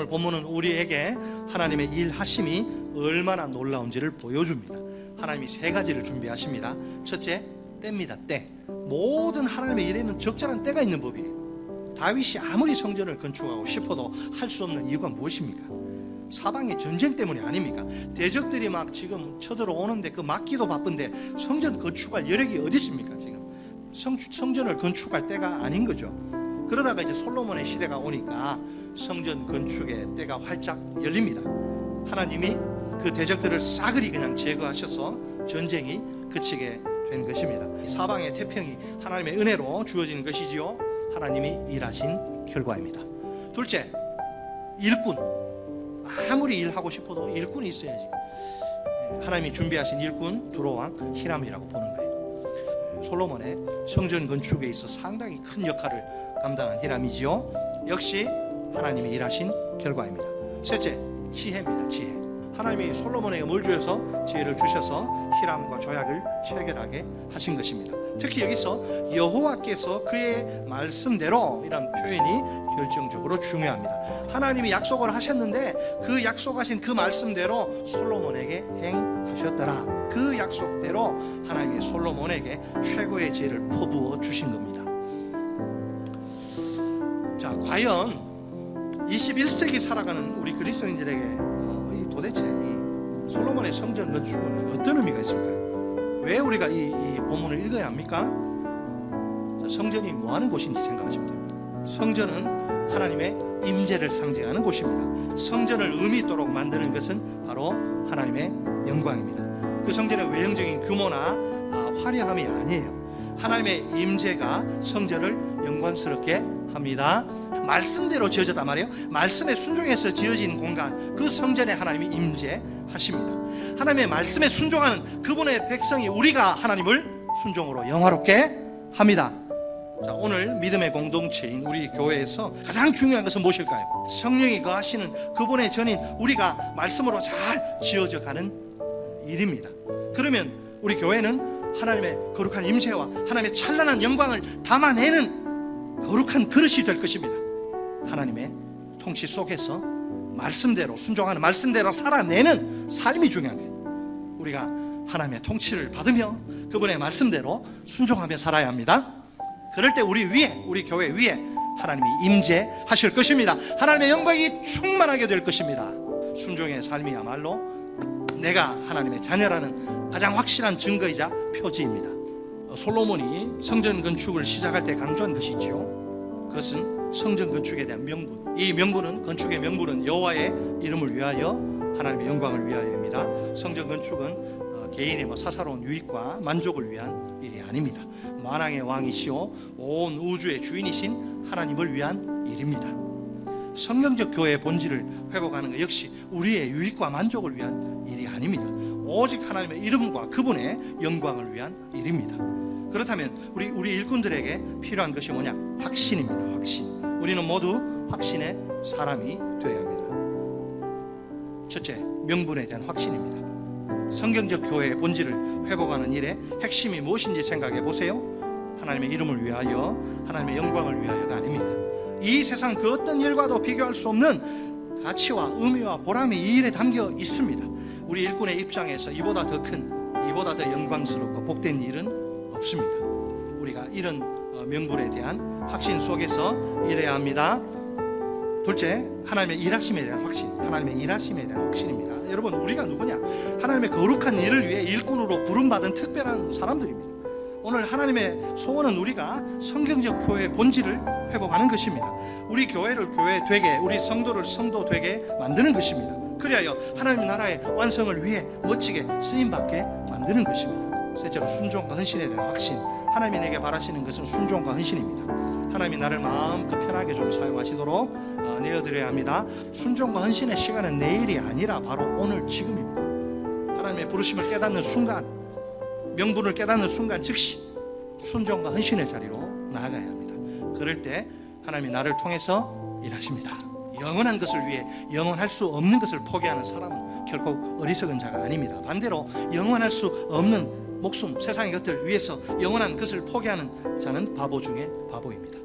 오늘 본문은 우리에게 하나님의 일하심이 얼마나 놀라운지를 보여줍니다. 하나님이 세 가지를 준비하십니다. 첫째, 때입니다. 때. 모든 하나님의 일에는 적절한 때가 있는 법이에요. 다윗이 아무리 성전을 건축하고 싶어도 할 수 없는 이유가 무엇입니까? 사방의 전쟁 때문이 아닙니까? 대적들이 막 지금 쳐들어오는데 그 막기도 바쁜데 성전 건축할 여력이 어디 있습니까? 지금 성전을 건축할 때가 아닌 거죠. 그러다가 이제 솔로몬의 시대가 오니까 성전 건축의 때가 활짝 열립니다. 하나님이 그 대적들을 싸그리 그냥 제거하셔서 전쟁이 그치게 된 것입니다. 사방의 태평이 하나님의 은혜로 주어진 것이지요. 하나님이 일하신 결과입니다. 둘째, 일꾼. 아무리 일하고 싶어도 일꾼이 있어야지. 하나님이 준비하신 일꾼 두로왕 히람이라고 보는 거예요. 솔로몬의 성전 건축에 있어 상당히 큰 역할을 감당한 히람이지요. 역시 하나님이 일하신 결과입니다. 셋째, 지혜입니다. 지혜. 하나님이 솔로몬에게 뭘 주셔서 지혜를 주셔서 히람과 조약을 체결하게 하신 것입니다. 특히 여기서 여호와께서 그의 말씀대로 이런 표현이 결정적으로 중요합니다. 하나님이 약속을 하셨는데 그 약속하신 그 말씀대로 솔로몬에게 행하셨더라. 그 약속대로 하나님이 솔로몬에게 최고의 지혜를 퍼부어 주신 겁니다. 자, 과연 21세기 살아가는 우리 그리스도인들에게 도대체 이 솔로몬의 성전 건축은 어떤 의미가 있을까요? 왜 우리가 이 본문을 읽어야 합니까? 성전이 뭐 하는 곳인지 생각하시면 됩니다. 성전은 하나님의 임재를 상징하는 곳입니다. 성전을 의미 있도록 만드는 것은 바로 하나님의 영광입니다. 그 성전의 외형적인 규모나 화려함이 아니에요. 하나님의 임재가 성전을 영광스럽게 합니다. 말씀대로 지어졌단 말이에요. 말씀에 순종해서 지어진 공간, 그 성전에 하나님이 임재하십니다. 하나님의 말씀에 순종하는 그분의 백성이 우리가 하나님을 순종으로 영화롭게 합니다. 자, 오늘 믿음의 공동체인 우리 교회에서 가장 중요한 것은 무엇일까요? 성령이 거하시는 그분의 전인 우리가 말씀으로 잘 지어져 가는 일입니다. 그러면 우리 교회는 하나님의 거룩한 임재와 하나님의 찬란한 영광을 담아내는 거룩한 그릇이 될 것입니다. 하나님의 통치 속에서 말씀대로 순종하는, 말씀대로 살아내는 삶이 중요한 거예요. 우리가 하나님의 통치를 받으며 그분의 말씀대로 순종하며 살아야 합니다. 그럴 때 우리 교회 위에 하나님이 임재하실 것입니다. 하나님의 영광이 충만하게 될 것입니다. 순종의 삶이야말로 내가 하나님의 자녀라는 가장 확실한 증거이자 표지입니다. 솔로몬이 성전 건축을 시작할 때 강조한 것이지요. 그것은 성전 건축에 대한 명분. 이 명분은, 건축의 명분은 여호와의 이름을 위하여 하나님의 영광을 위하여입니다. 성전 건축은 개인의 사사로운 유익과 만족을 위한 일이 아닙니다. 만왕의 왕이시오 온 우주의 주인이신 하나님을 위한 일입니다. 성경적 교회의 본질을 회복하는 것 역시 우리의 유익과 만족을 위한 일이 아닙니다. 오직 하나님의 이름과 그분의 영광을 위한 일입니다. 그렇다면 우리 일꾼들에게 필요한 것이 뭐냐? 확신입니다. 확신. 우리는 모두 확신의 사람이 되어야 합니다. 첫째, 명분에 대한 확신입니다. 성경적 교회의 본질을 회복하는 일의 핵심이 무엇인지 생각해 보세요. 하나님의 이름을 위하여, 하나님의 영광을 위하여가 아닙니다. 이 세상 그 어떤 일과도 비교할 수 없는 가치와 의미와 보람이 이 일에 담겨 있습니다. 우리 일꾼의 입장에서 이보다 더 큰, 이보다 더 영광스럽고 복된 일은 없습니다. 우리가 이런 명분에 대한 확신 속에서 일해야 합니다. 둘째, 하나님의 일하심에 대한 확신. 하나님의 일하심에 대한 확신입니다. 여러분, 우리가 누구냐? 하나님의 거룩한 일을 위해 일꾼으로 부름받은 특별한 사람들입니다. 오늘 하나님의 소원은 우리가 성경적 교회의 본질을 회복하는 것입니다. 우리 교회를 교회 되게, 우리 성도를 성도 되게 만드는 것입니다. 그리하여 하나님의 나라의 완성을 위해 멋지게 쓰임받게 만드는 것입니다. 셋째로, 순종과 헌신에 대한 확신. 하나님이 내게 바라시는 것은 순종과 헌신입니다. 하나님이 나를 마음껏 편하게 좀 사용하시도록 내어드려야 합니다. 순종과 헌신의 시간은 내일이 아니라 바로 오늘 지금입니다. 하나님의 부르심을 깨닫는 순간, 명분을 깨닫는 순간 즉시 순종과 헌신의 자리로 나아가야 합니다. 그럴 때 하나님이 나를 통해서 일하십니다. 영원한 것을 위해 영원할 수 없는 것을 포기하는 사람은 결코 어리석은 자가 아닙니다. 반대로 영원할 수 없는 목숨, 세상의 것들 위해서 영원한 것을 포기하는 자는 바보 중에 바보입니다.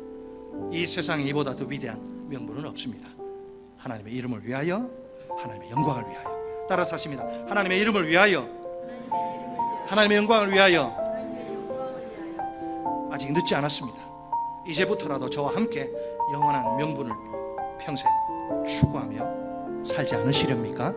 이 세상에 이보다 더 위대한 명분은 없습니다. 하나님의 이름을 위하여, 하나님의 영광을 위하여. 따라서 하십니다. 하나님의 이름을 위하여, 하나님의 영광을 위하여. 아직 늦지 않았습니다. 이제부터라도 저와 함께 영원한 명분을 평생 추구하며 살지 않으시렵니까?